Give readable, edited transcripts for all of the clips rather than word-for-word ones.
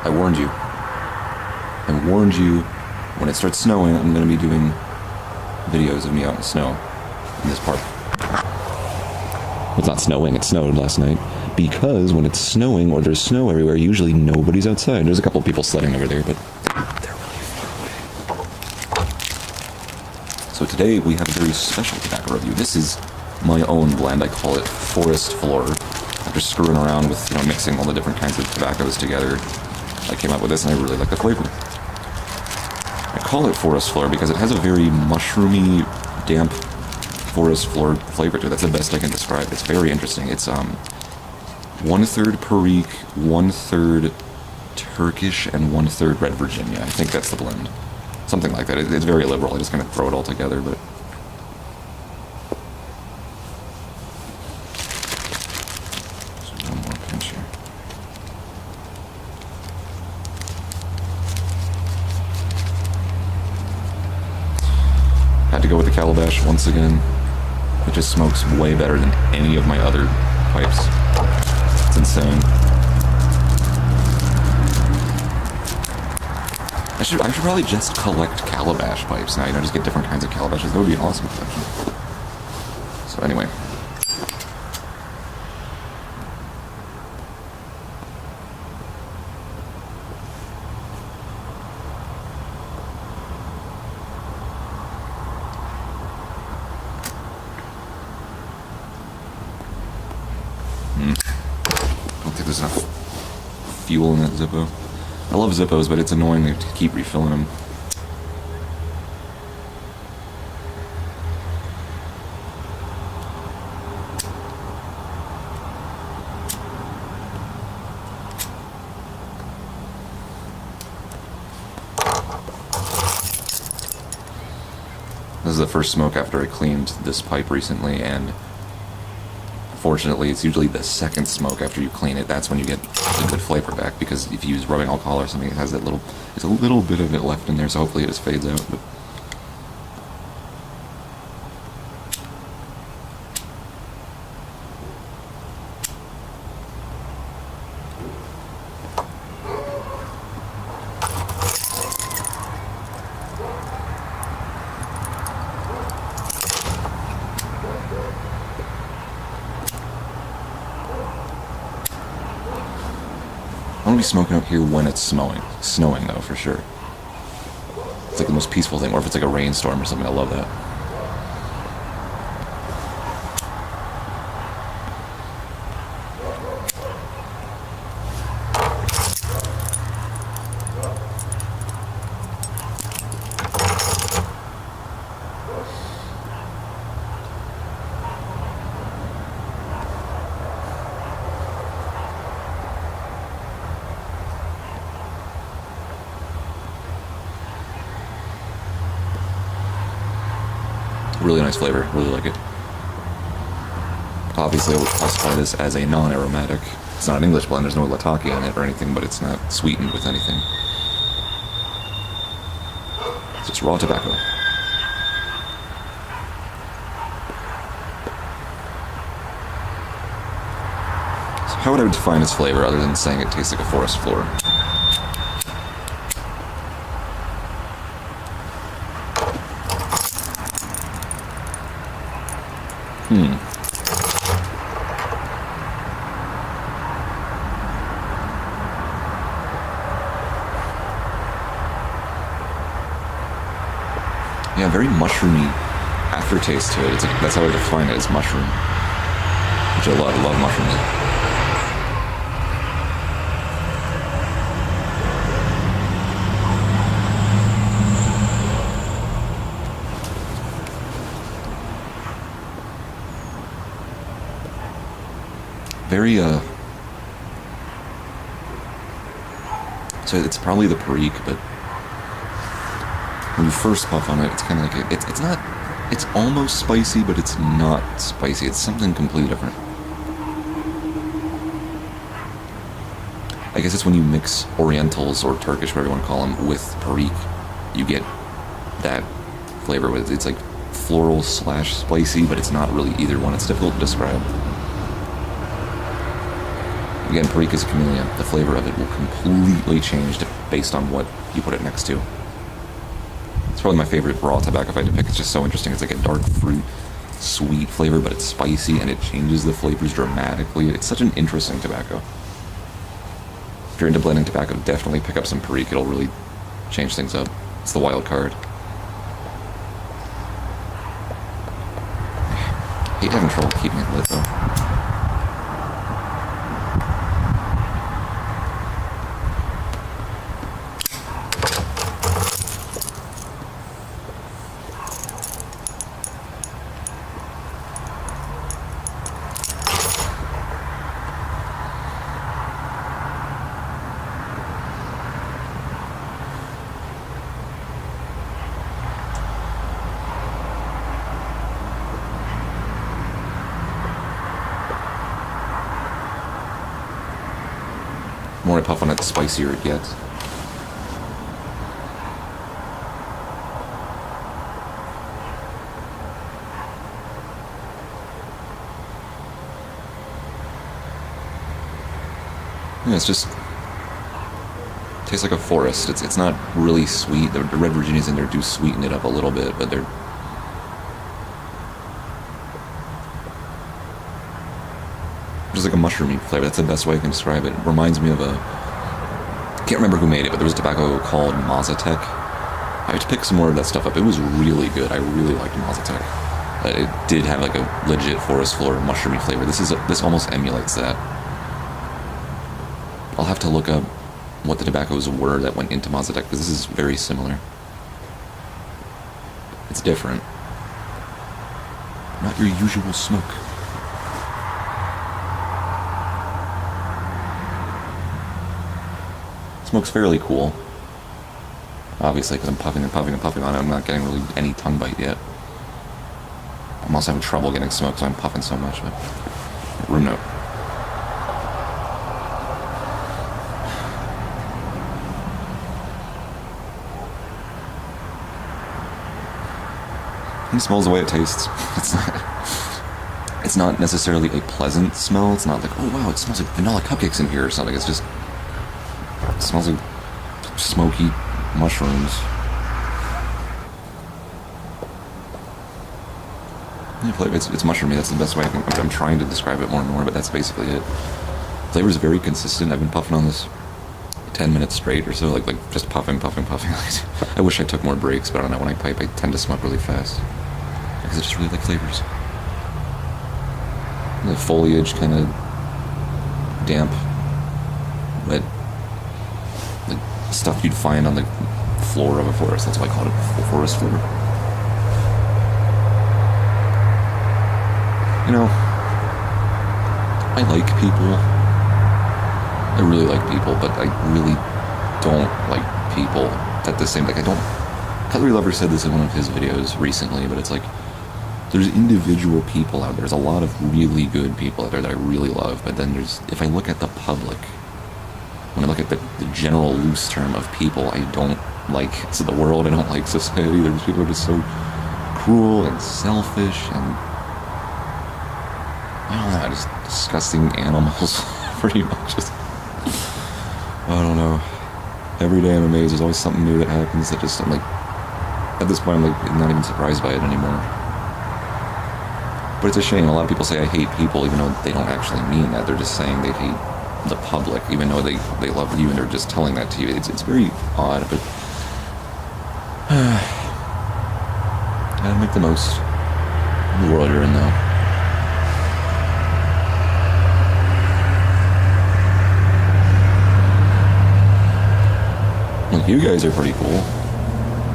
I warned you. I warned you. When it starts snowing, I'm going to be doing videos of me out in the snow in this park. It's not snowing, it snowed last night. Because when it's snowing or there's snow everywhere, usually nobody's outside. There's a couple of people sledding over there, but they're really far away. So today we have a very special tobacco review. This is my own blend. I call it Forest Floor. After screwing around with, mixing all the different kinds of tobaccos together, I came up with this and I really like the flavor. I call it Forest Floor because it has a very mushroomy, damp forest floor flavor to it. That's the best I can describe it. It's very interesting. It's 1/3 Perique, 1/3 Turkish, and 1/3 Red Virginia. I think that's the blend. Something like that. It's very liberal. I just kind of throw it all together, but... So one more pinch here. Had to go with the Calabash once again. It just smokes way better than any of my other pipes. It's insane. I should probably just collect Calabash pipes now, just get different kinds of Calabashes. That would be an awesome collection. So anyway. I don't think there's enough fuel in that Zippo. I love Zippos, but it's annoying to keep refilling them. This is the first smoke after I cleaned this pipe recently, and fortunately, it's usually the second smoke after you clean it. That's when you get a good flavor back, because if you use rubbing alcohol or something, it has that little, there's a little bit of it left in there, so hopefully it just fades out. But I want to be smoking out here when it's snowing though, for sure. It's like the most peaceful thing, or if it's like a rainstorm or something, I love that. Really nice flavor, really like it. Obviously I would classify this as a non-aromatic. It's not an English blend, there's no Latake in it or anything, but it's not sweetened with anything. It's just raw tobacco. So how would I define its flavor other than saying it tastes like a forest floor? Yeah, very mushroomy aftertaste to it. It's like, that's how I define it, as mushroom. Which I love. I love mushrooms. Very, so it's probably the Perique, but when you first puff on it, it's kind of like, it's not, it's almost spicy, but it's not spicy. It's something completely different. I guess it's when you mix Orientals or Turkish, whatever you want to call them, with Perique, you get that flavor. It's like floral / spicy, but it's not really either one. It's difficult to describe. Again, Perique is a chameleon. The flavor of it will completely change based on what you put it next to. It's probably my favorite raw tobacco if I had to pick. It's just so interesting. It's like a dark fruit, sweet flavor, but it's spicy and it changes the flavors dramatically. It's such an interesting tobacco. If you're into blending tobacco, definitely pick up some Perique. It'll really change things up. It's the wild card. I hate having trouble keeping it lit though. The more I puff on it, the spicier it gets. Yeah, it's just tastes like a forest. It's not really sweet. The red Virginias in there do sweeten it up a little bit, but they're just like a mushroomy flavor. That's the best way I can describe it. It reminds me of a... I can't remember who made it, but there was a tobacco called Mazatec. I had to pick some more of that stuff up. It was really good. I really liked Mazatec. It did have like a legit forest floor mushroomy flavor. This almost emulates that. I'll have to look up what the tobaccos were that went into Mazatec, because this is very similar. It's different. Not your usual smoke. Smoke's fairly cool. Obviously, because I'm puffing and puffing and puffing on it, I'm not getting really any tongue bite yet. I'm also having trouble getting smoke, so I'm puffing so much, but... room note. It smells the way it tastes. It's not necessarily a pleasant smell. It's not like, oh wow, it smells like vanilla cupcakes in here or something. It smells like smoky mushrooms. It's mushroomy. That's the best way I'm trying to describe it more and more, but that's basically it. Flavor is very consistent. I've been puffing on this 10 minutes straight or so, like just puffing. I wish I took more breaks, but I don't know. When I pipe, I tend to smoke really fast because I just really like flavors. The foliage, kind of damp, wet, like stuff you'd find on the floor of a forest. That's why I call it a forest floor. You know, I like people. I really like people, but I really don't like people at the same, like I don't... Cutlery Lover said this in one of his videos recently, but it's like, there's individual people out there. There's a lot of really good people out there that I really love, but then there's, if I look at the public, when I look at the general loose term of people, I don't like the world, I don't like society. There's people who are just so cruel and selfish and, I don't know, just disgusting animals, pretty much. Just, I don't know. Every day I'm amazed. There's always something new that happens that just, I'm like, at this point I'm like not even surprised by it anymore. But it's a shame. A lot of people say I hate people even though they don't actually mean that. They're just saying they hate the public even though they love you and they're just telling that to you. It's very odd, but gotta make the most of the world you're in though. Like, you guys are pretty cool.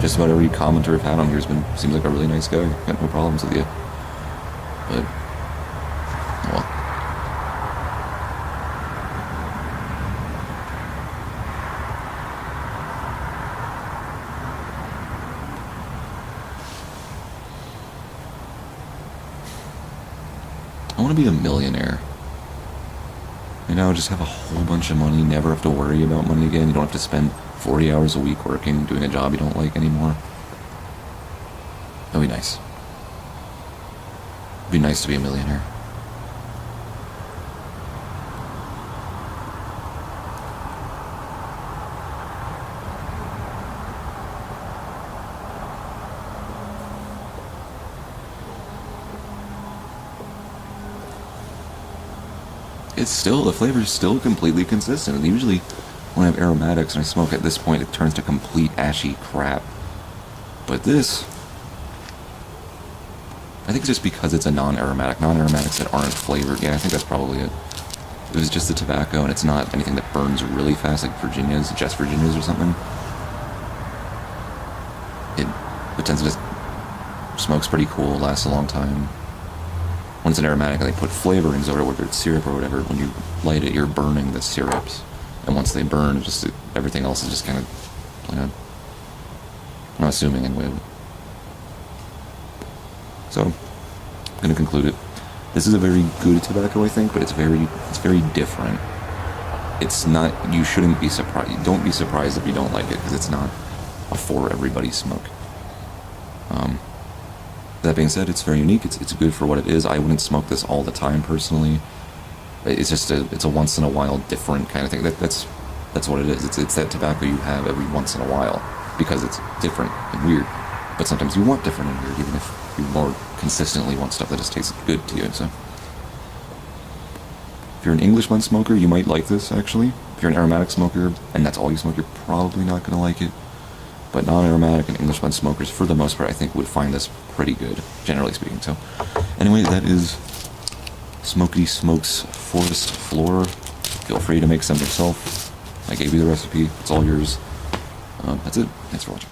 Just about every commenter I've had on here seems like a really nice guy. Got no problems with you. But, well. I want to be a millionaire. You know, just have a whole bunch of money, never have to worry about money again. You don't have to spend 40 hours a week working, doing a job you don't like anymore. That'd be nice. It'd be nice to be a millionaire. it's still, the flavor is still completely consistent. And usually when I have aromatics and I smoke at this point, it turns to complete ashy crap. But this, I think it's just because it's a non-aromatic. Non-aromatics that aren't flavored. Yeah, I think that's probably it. It was just the tobacco, and it's not anything that burns really fast, like Virginia's, just Virginia's or something. It tends to just smokes pretty cool, lasts a long time. When it's an aromatic, they put flavorings over it, whether it's syrup or whatever. When you light it, you're burning the syrups, and once they burn, everything else is just kind of bland. I'm assuming anyway. So, I'm gonna conclude it. This is a very good tobacco, I think, but it's very different. It's not, you shouldn't be surprised, don't be surprised if you don't like it, because it's not a for everybody smoke. That being said, it's very unique, it's good for what it is. I wouldn't smoke this all the time, personally. It's just it's a once in a while different kind of thing. That's what it is. It's that tobacco you have every once in a while, because it's different and weird. But sometimes you want different and weird, even if you more consistently want stuff that just tastes good to you, so. If you're an English blend smoker, you might like this, actually. If you're an aromatic smoker, and that's all you smoke, you're probably not going to like it. But non-aromatic and English blend smokers, for the most part, I think would find this pretty good, generally speaking. So, anyway, that is SmoketySmokes Forest Floor. Feel free to make some yourself. I gave you the recipe. It's all yours. That's it. Thanks for watching.